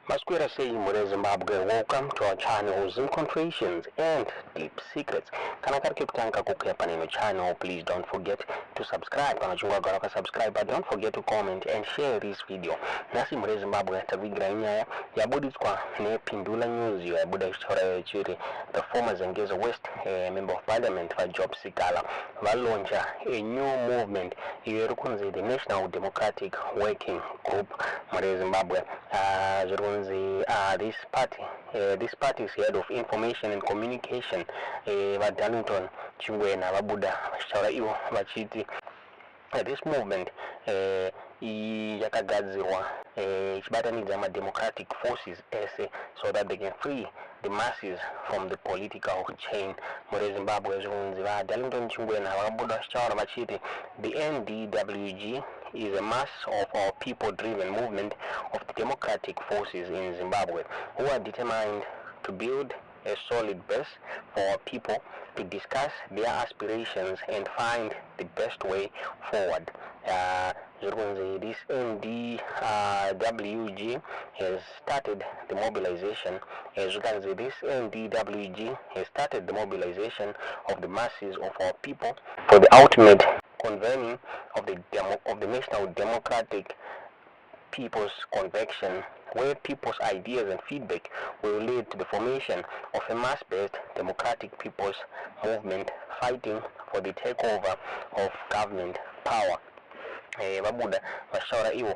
Masquera say Mure Zimbabwe, welcome to our channel Confrontations and Deep Secrets. Kanakar Kiptanka Kukepan in the channel, please don't forget to subscribe. Kanachunga subscribe, but don't forget to comment and share this video. Nasi Mure Zimbabwe tavigra inyaya yabuditswa ne Pindula News yabuda historia chiri the former Zengeza West member of parliament for Job Sikhala valonja a new movement yerukunzi the National Democratic Working Group Mure Zimbabwe this party is head of information and communication Darlington Chingwena Babuda Shara Iwo Vachiti. This movement yakagadzirwa ichibatanidza democratic forces ese so that they can free the masses from the political chain. Mure Zimbabwe zvinonzi Darlington Chingwena vakabuda vachitaura vachiti the NDWG is a mass of our people-driven movement of the democratic forces in Zimbabwe who are determined to build a solid base for our people to discuss their aspirations and find the best way forward. This NDWG has started the mobilization. As you can see, this NDWG has started the mobilization of the masses of our people for the ultimate convening of the National Democratic People's Convention, where people's ideas and feedback will lead to the formation of a mass-based democratic people's movement fighting for the takeover of government power. Babuda vashtaura ivo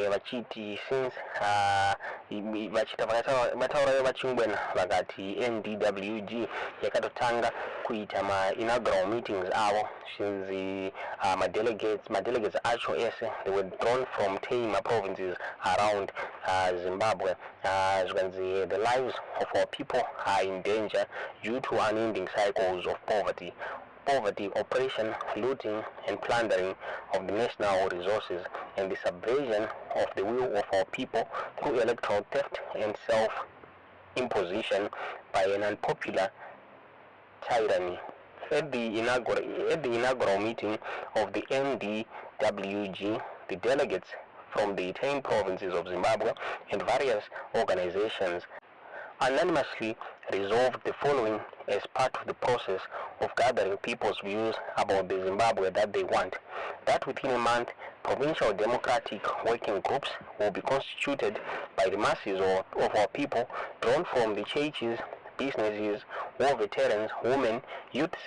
vachiti since vataura vachingwena vakati NDWG yakatotanga kuita inaugural meetings avo since madelegates acho ese they were drawn from 10 provinces around Zimbabwe. The lives of our people are in danger due to unending cycles of poverty, oppression, looting, and plundering of the national resources, and the subversion of the will of our people through electoral theft and self-imposition by an unpopular tyranny. At the inaugural meeting of the NDWG, the delegates from the 10 provinces of Zimbabwe and various organizations unanimously resolved the following as part of the process of gathering people's views about the Zimbabwe that they want: that within a month, provincial democratic working groups will be constituted by the masses of our people drawn from the churches, businesses, war veterans, women, youths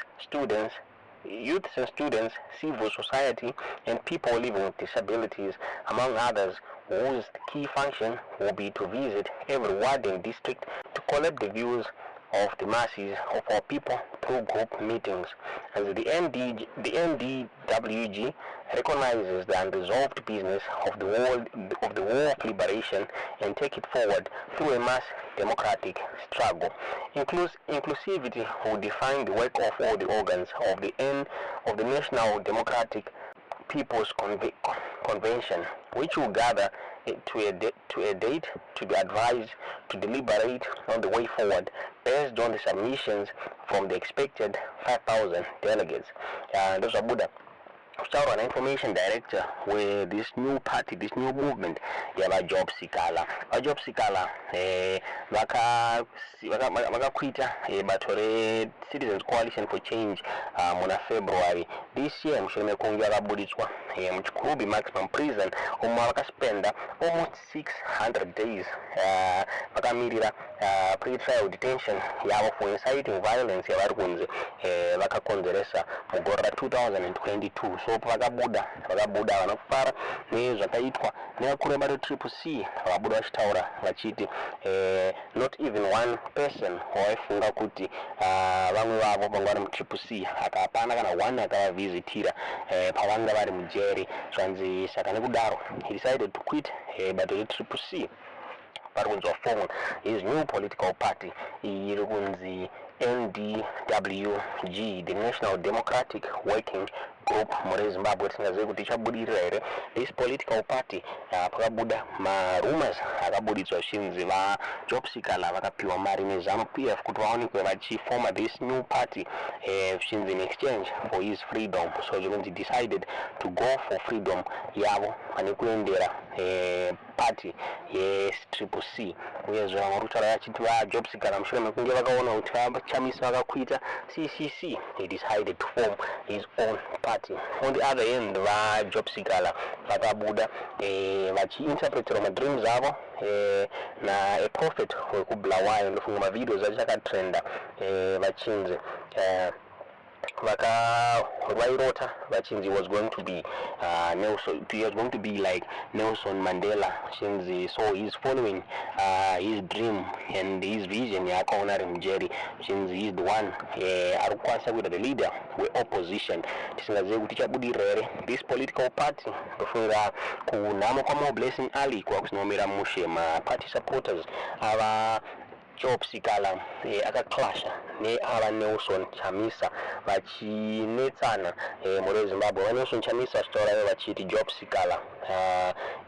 and students, civil society, and people living with disabilities, among others, whose key function will be to visit every ward and district to collect the views of the masses of our people through group meetings. As the NDWG recognizes the unresolved business of the war of liberation and take it forward through a mass democratic struggle. Inclusivity will define the work of all the organs of the National Democratic People's Convention, which will gather to a date to be advised to deliberate on the way forward based on the submissions from the expected 5,000 delegates. Those are Buddha. An information director with this new party, this new movement, Job Sikhala. Job Sikhala, vakakuita batore Citizens Coalition for Change muna February this year. Mushe kungi vakabuditswa muchikurubi maximum prison umwe vakaspenda almost 600 days vakamirira pre-trial detention yavo for inciting violence yavari kunze vakakonzeresa mugore ra 2022. So vakabuda vanofara nezvakaitwa nevakuru vebato CCC vakabuda vachitaura vachiti not even one person waifunga kuti vamwe vavo vanga vari muCCC akapana kana one akavavhizitira pavanga vari mujeri. Zvanzi saka nekudaro he decided to quit bato reCCC vari kunzwa form his new political party iri kunzi NDWG, the National Democratic Working group muri Zimbabwe tingazive kuti ichabudirira here this political party. Pakabuda rumors akabudidzwa zvinzi vajob seeker vakapiwa mari neZANU-PF kuti vaonekwe vachifoma this new party zvinzi in exchange for his freedom. So zvinonzi decided to go for freedom yavo pane kuendera party ye-CCC. Uyezve vamwe rutaura vachiti vajob seeker mushure mekunge vakaona kuti Chamisa vakakuita CCC, he decided to form his own party. On the other hand, vajob seeker vakabuda vachiinterpretera madreams avo na a prophet wekubulawayo. Ndofunga mavideos achakatrenda vachinzi vakairota vachinzi was going to be he was going to be like Nelson Mandela. Chinzi, so he's following his dream and his vision yaakaona ari mujeri. Chinzi he's the one ari kukwanisa kuita the leader we-opposition. Tisingazive kuti ichabudirira here this political party. Ndofungira kunhamo kwamobilization ali kwakuzinomira Mushe ma-party supporters ava job seeker akaklasha neava Nelson Chamisa vachinetsana muri Zimbabwe. Nelson Chamisa vachitaura vachiti job seeker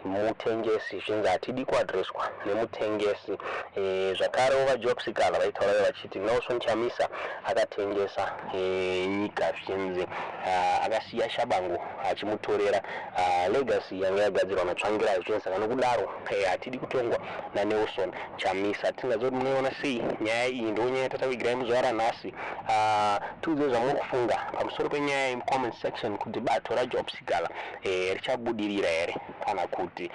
mutengesi zvinzi hatidi kuadreswa nemutengesi. Zvakare vajob seeker vaitaura vachiti Nelson Chamisa akatengesa nyika zvinzi akasiya shabangu achimutorera legacy yanga yagadzirwa natsvangirai. Zvinzi saka nokudaro hatidi kutongwa naNelson Chamisa. Tingazoti munoona sei nyaya iyi ndonyaya yatatavigirai muzuva ranhasi. Tiudze zvamuri kufunga pamusoro penyaya iyi mucomment section kuti bato rajob seeker richabudirira here kana kuti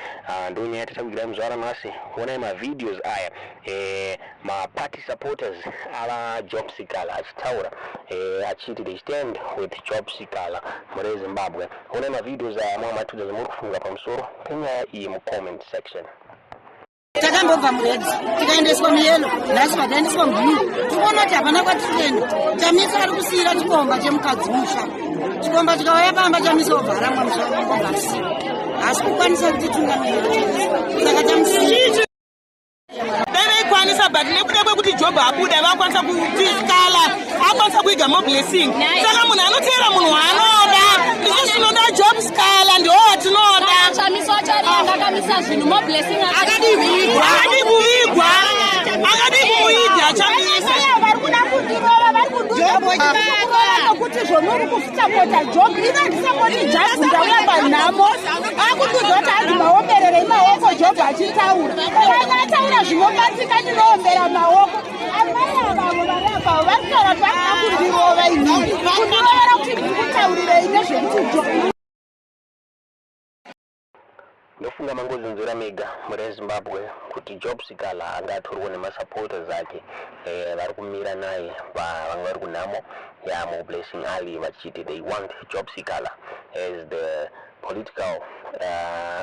ndonyaya yatatavigirai muzuva ranhasi. Onai mavideos aya ma-party supporters ava job seeker achitaura achiti they stand with job seeker muri Zimbabwe. Onai mavideos aya mwamatudza zvamuri kufunga pamusoro penyaya iyi mucomment section. Takambobva muredzi tikaendeswa muyelo nhasi vakaendeswa mubhuru. Tikuona kuti hapana kwatiri kuenda. Chamisa ari kusiyira chikomba chemukadzi musha. Chikomba chikauya pamba Chamisa obva aramwa musha obva asira. Hasi kukwanisa kuti tungamirira Chamisa. Saka tamusiya. Veikwanisa but nekuda kwekuti Job abuda vakwanisa kusikhala akwanisa kuiga mobilization. Saka munhu anoteera munhu waanoda. Isu tinoda Job seeker ndiwo watinoda. Chamisa wacharenga akamisa zvinhu mobilization akadivigwa Chamisa. Vari kuda kundirova vari kuduza kuti zvomuri kusapota Job inondisapoti just ndauya panhamo akuduza kuti ati maomberere maoko Job achitaura vanataura zvinobatsika ndinoombera maoko amai avavo vari apavo vari kutaura kuti vasina kundirova inini kundirovera kuti ndiri kutaurirei nezvekuti Job. Ndofunga mangozinzira mega muri Zimbabwe kuti job seeker angatorwa nemasupporters ake vari kumira naye vamwe vari kunhamo yamobilization ali vachiti they want job seeker as the political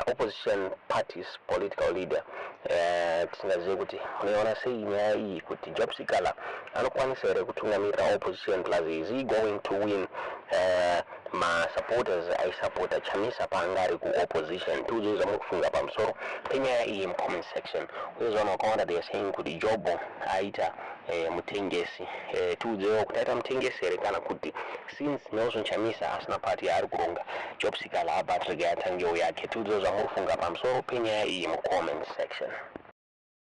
opposition party's political leader. Tisingazive kuti munoona sei nyaya iyi kuti job seeker anokwanisa here kutungamirira opposition plus is he going to win ma-supporters aisupporta Chamisa paanga ari ku-opposition. Tiudze zvamuri kufunga pamusoro penyaya iyi mucomment section. Uye zvanhu vakawanda they are saying kuti Job aita mutengesi. Tiudzewo kuti aita mutengesi here kana kuti since Nelson Chamisa asina party yaari kuronga job seeker abatirige yatangewo yake. Tiudzewo zvamuri kufunga pamusoro penyaya iyi mucomment section.